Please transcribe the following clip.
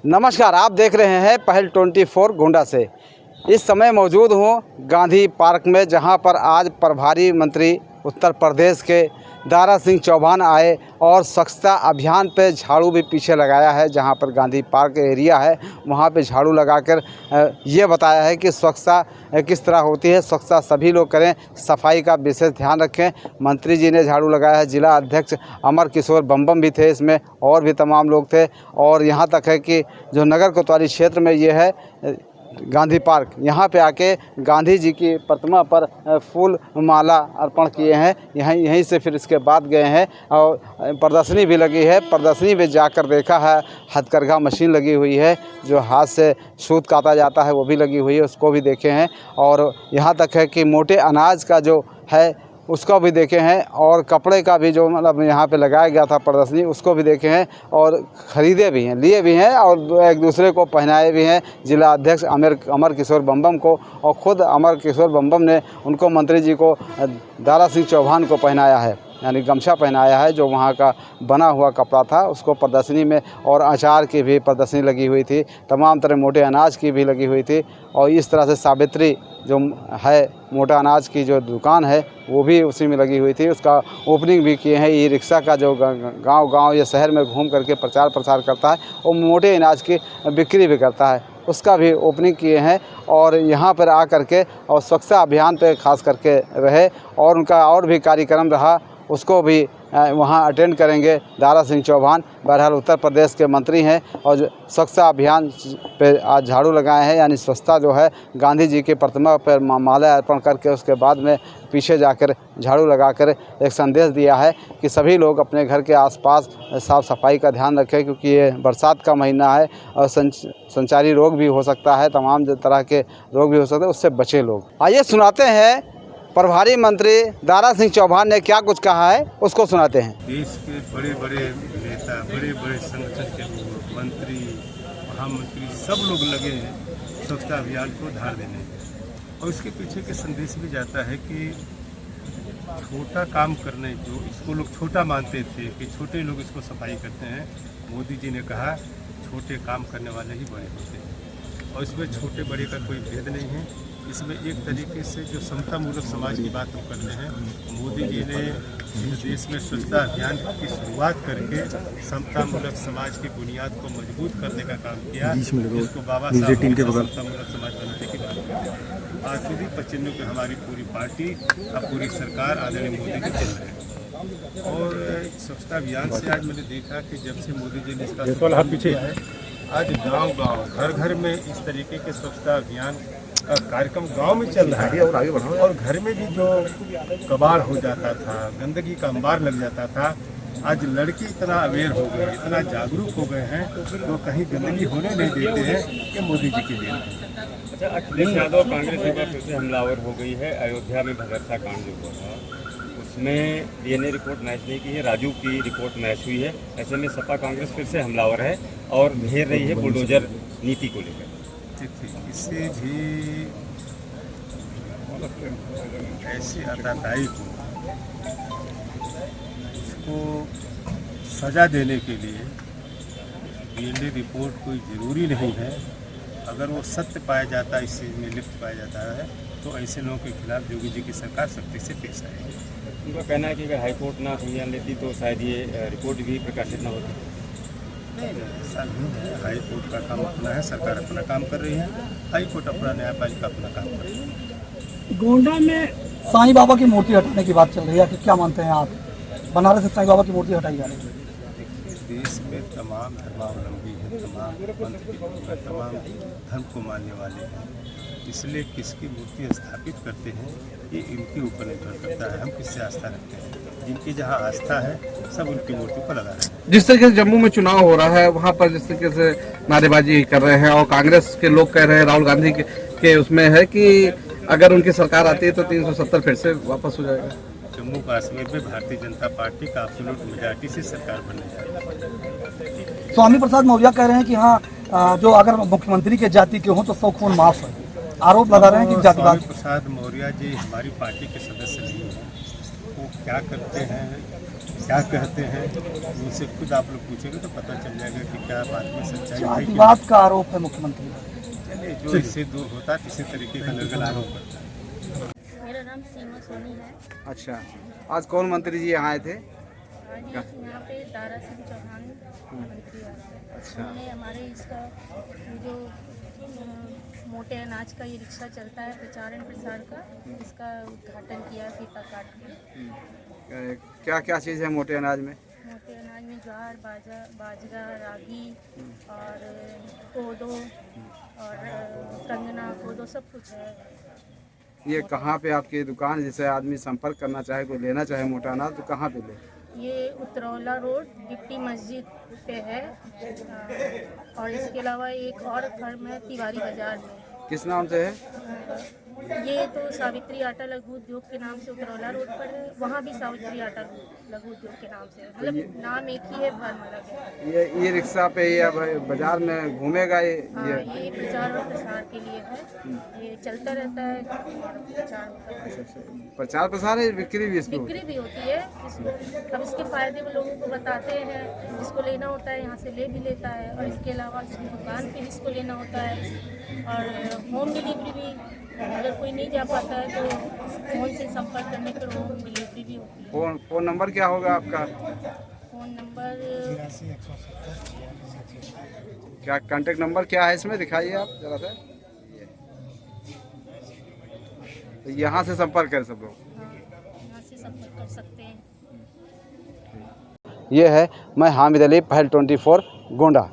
नमस्कार, आप देख रहे हैं पहल 24 गोंडा से। इस समय मौजूद हूँ गांधी पार्क में, जहां पर आज प्रभारी मंत्री उत्तर प्रदेश के दारा सिंह चौहान आए और स्वच्छता अभियान पे झाड़ू भी पीछे लगाया है। जहां पर गांधी पार्क एरिया है वहां पे झाड़ू लगाकर ये बताया है कि स्वच्छता किस तरह होती है, स्वच्छता सभी लोग करें, सफाई का विशेष ध्यान रखें। मंत्री जी ने झाड़ू लगाया है, जिला अध्यक्ष अमर किशोर बम्बम भी थे इसमें, और भी तमाम लोग थे। और यहाँ तक है कि जो नगर कोतवाली क्षेत्र में ये है गांधी पार्क, यहाँ पे आके गांधी जी की प्रतिमा पर फूल माला अर्पण किए हैं। यहीं से फिर इसके बाद गए हैं और प्रदर्शनी भी लगी है। प्रदर्शनी में जाकर देखा है, हथकरघा मशीन लगी हुई है, जो हाथ से सूत काटा जाता है वो भी लगी हुई है, उसको भी देखे हैं। और यहाँ तक है कि मोटे अनाज का जो है उसको भी देखे हैं, और कपड़े का भी जो मतलब यहाँ पे लगाया गया था प्रदर्शनी, उसको भी देखे हैं और ख़रीदे भी हैं, लिए भी हैं और एक दूसरे को पहनाए भी हैं। जिला अध्यक्ष अमर किशोर बम्बम को, और ख़ुद अमर किशोर बम्बम ने उनको, मंत्री जी को, दारा सिंह चौहान को पहनाया है, यानी गमछा पहनाया है, जो वहाँ का बना हुआ कपड़ा था उसको प्रदर्शनी में। और अचार की भी प्रदर्शनी लगी हुई थी, तमाम तरह मोटे अनाज की भी लगी हुई थी। और इस तरह से सावित्री जो है मोटा अनाज की जो दुकान है वो भी उसी में लगी हुई थी, उसका ओपनिंग भी किए हैं। ई रिक्शा का जो गांव या शहर में घूम करके प्रचार प्रसार करता है और मोटे अनाज की बिक्री भी करता है, उसका भी ओपनिंग किए हैं। और यहाँ पर आ करके और स्वच्छता अभियान पे खास करके रहे, और उनका और भी कार्यक्रम रहा, उसको भी वहाँ अटेंड करेंगे दारा सिंह चौहान। बहरहाल उत्तर प्रदेश के मंत्री हैं और स्वच्छता अभियान पे आज झाड़ू लगाए हैं, यानी स्वच्छता जो है गांधी जी की प्रतिमा पर माला अर्पण करके उसके बाद में पीछे जाकर झाड़ू लगाकर एक संदेश दिया है कि सभी लोग अपने घर के आसपास साफ़ सफाई का ध्यान रखें, क्योंकि ये बरसात का महीना है और संचारी रोग भी हो सकता है, तमाम तरह के रोग भी हो सकते हैं, उससे बचे लोग। आइए सुनाते हैं प्रभारी मंत्री दारा सिंह चौहान ने क्या कुछ कहा है, उसको सुनाते हैं। देश के बड़े बड़े नेता, बड़े बड़े संगठन के लोग, मंत्री, महामंत्री सब लोग लगे हैं स्वच्छता अभियान को धार देने में। और इसके पीछे के संदेश भी जाता है कि छोटा काम करने, जो इसको लोग छोटा मानते थे कि छोटे लोग इसको सफाई करते हैं, मोदी जी ने कहा छोटे काम करने वाले ही बड़े होते हैं। और इसमें छोटे बड़े का कोई भेद नहीं है। इसमें एक तरीके से जो समतामूलक समाज की बात हम करते हैं, मोदी जी ने इस देश में स्वच्छता अभियान की शुरुआत करके समतामूलक समाज की बुनियाद को मजबूत करने का काम किया, जिसको बाबा साहब समतामूलक समाज बनाने की बात किया। आज સુધી 25 पे हमारी पूरी पार्टी और पूरी सरकार आदरणीय मोदी जी चल रहे हैं। और स्वच्छता अभियान से आज मैंने देखा कि जब से मोदी जी ने इसका पीछे है, आज गांव-गांव, घर-घर में इस तरीके के स्वच्छता अभियान कार्यक्रम गांव में चल रहा है। और घर में भी जो कबाड़ हो जाता था, गंदगी का अंबार लग जाता था, आज लड़के इतना अवेयर हो गए, इतना जागरूक हो गए हैं, तो कहीं गंदगी होने नहीं देते हैं कि मोदी जी की देन है। अच्छा, अखिलेश यादव कांग्रेस एक बार फिर से हमलावर हो गई है। अयोध्या में भगदड़ कांड जो हुआ था उसमें डीएनए रिपोर्ट मैच नहीं की है, राजू की रिपोर्ट मैच हुई है। ऐसे में सपा कांग्रेस फिर से हमलावर है और घेर रही है बुलडोजर नीति को लेकर। इससे भी ऐसी आताताई को उसको सजा देने के लिए डीएनए रिपोर्ट कोई ज़रूरी नहीं है। अगर वो सत्य पाया जाता है, इस चीज़ में लिप्त पाया जाता है, तो ऐसे लोगों के खिलाफ योगी जी की सरकार सख्ती से पेश आएगी। उनका कहना है कि अगर हाईकोर्ट ना संज्ञान लेती तो शायद ये रिपोर्ट भी प्रकाशित न होती। नहीं, ऐसा नहीं है। हाई कोर्ट का काम अपना है, सरकार अपना काम कर रही है, हाई कोर्ट अपना, न्यायपालिका अपना काम कर रही है। गोंडा में साईं बाबा की मूर्ति हटाने की बात चल रही है, कि क्या मानते हैं आप? बनारस से साईं बाबा की मूर्ति हटाई जा रही है। देश में तमाम धर्मावलंबी हैं, तमाम पंथ के लोग हैं, तमाम धर्म को मानने वाले हैं, इसलिए किसकी मूर्ति स्थापित करते हैं ये इनके ऊपर निर्भर करता है। हम किससे आस्था रखते हैं, जिनकी जहाँ आस्था है सब उनकी मूर्ति पर लगा रहे हैं। जिस तरीके से जम्मू में चुनाव हो रहा है वहाँ पर जिस तरीके से नारेबाजी कर रहे हैं, और कांग्रेस के लोग कह रहे हैं, राहुल गांधी के उसमें है कि अगर उनकी सरकार आती है तो 370 फिर से वापस हो जाएगा। जम्मू कश्मीर में भारतीय जनता पार्टी का एब्सोल्यूट मेजॉरिटी से सरकार बनने जा रही है। स्वामी प्रसाद मौर्य कह रहे हैं कि हाँ, जो अगर मुख्यमंत्री के जाति के हों तो 100 खून माफ है। आरोप लगा रहे हैं कि जातिवाद। स्वामी प्रसाद मौर्य जी हमारी पार्टी के सदस्य नहीं हैं, वो क्या करते हैं क्या कहते हैं, उनसे खुद आप लोग पूछेंगे तो पता चल जाएगा कि क्या बात में सच्चाई है कि जातिवाद का आरोप है मुख्यमंत्री पर। चलिए, जो इससे दूर होता है किसी तरीके का निर्गल आरोप करता है। मेरा नाम सीमा सोनी है। अच्छा, आज कौन मंत्री जी यहाँ आए थे? आज यहाँ पे दारा सिंह चौहान मंत्री आए थे। अच्छा। उन्होंने हमारे इसका जो मोटे अनाज का ये रिक्शा चलता है प्रचार एंड प्रसार का, इसका उद्घाटन किया फीता काट के। क्या क्या चीज़ है मोटे अनाज में? मोटे अनाज में ज्वार, बाजरा, रागी और कोदो और कंगना, कोदो सब कुछ है। ये कहाँ पे आपकी दुकान, जैसे आदमी संपर्क करना चाहे, कोई लेना चाहे मोटा अनाज, तो कहाँ पे ले? ये उत्तरौला रोड डिप्टी मस्जिद पे है। और इसके अलावा एक और फर्म है तिवारी बाजार में। किस नाम से है? ये तो सावित्री आटा लघु उद्योग के नाम से उत्तरौला रोड पर है, वहाँ भी सावित्री आटा लघु उद्योग के नाम से है। मतलब नाम एक ही है, फर्म अलग है। ये रिक्शा पे या बाजार में घूमेगा हाँ, ये प्रचार और प्रसार के लिए है। ये चलता रहता है और प्रचार होता है। अच्छा, प्रचार प्रसार है, बिक्री भी इसकी होती बिक्री भी होती है। अब इसके फायदे वो लोगों को बताते हैं, जिसको लेना होता है यहाँ से ले भी लेता है। और इसके अलावा इसकी दुकान पे जिसको लेना होता है, और होम डिलीवरी भी, अगर कोई नहीं जा पाता है तो फ़ोन से संपर्क करने पर होम डिलीवरी भी होती है। फ़ोन नंबर क्या होगा आपका? फ़ोन नंबर क्या कांटेक्ट नंबर क्या है इसमें, दिखाइए आप जरा सा। तो यहाँ से संपर्क करें सब लोग। हाँ, यहाँ से संपर्क कर सकते हैं। ये है, मैं हामिद अली, पहल 24 गोंडा।